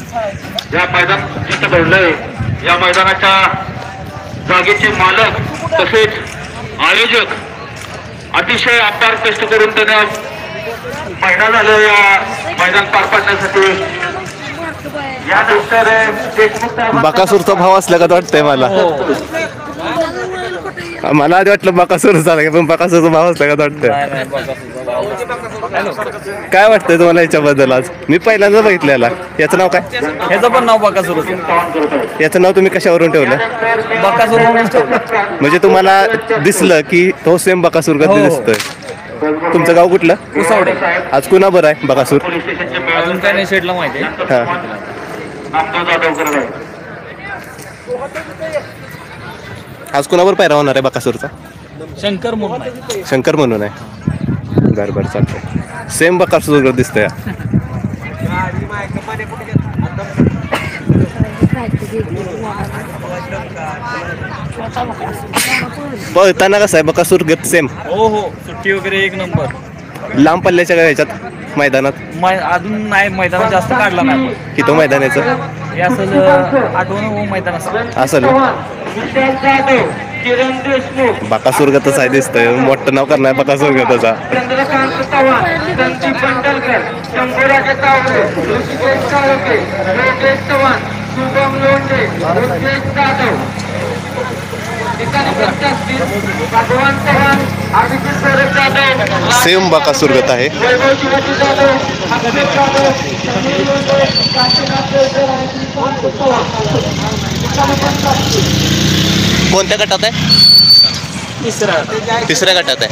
या मैदान जिथं घडलंय या मैदानाच्या जागेचे मालक तसेच आयोजक अतिशय अपार कष्ट करून त्याने महिना झालं या मैदान पार पाडण्यासाठी। यानंतर बकासूरचा भाव असला का वाटतंय मला मला आधी वाटलं बकासूर झाला पण बकासूरचा भाव असला का वाटतंय। काय वाटतंय तुम्हाला याच्याबद्दल? आज मी पहिल्यांदा बघितलेला। याचं नाव काय? याचं पण नाव बकासूर। याचं नाव तुम्ही कशावरून ठेवलं? बकासूर म्हणजे तुम्हाला दिसलं की तो सेम बकासूर का दिसतोय? तुमचं गाव कुठलं? कुसावडे। आज कुणा बरं आहे बकासूर? अजून काय नाही शेटला माहिती आहे। आज कुणावर पायरा होणार आहे बकासूरचा? शंकर म्हणून आहे। शंकर म्हणून आहे। बरं बरं चालतंय। सेम बकासूर दिसतंय। पळताना कसं आहे बकासूर गत सेम? हो हो, सुट्टी वगैरे एक नंबर। लांब पल्ल्याच्या ह्याच्यात मैदानात अजून नाही, मैदानात जास्त काढला नाही। किती मैदान याचं? हे असं आठवण मैदान असेल। बकासूर गतच आहे दिसतंय। मोठं नाव करणार बकासूर गतचा। सेम बकासूर गत आहे। कोणत्या गटात आहे? तिसऱ्या गटात आहे।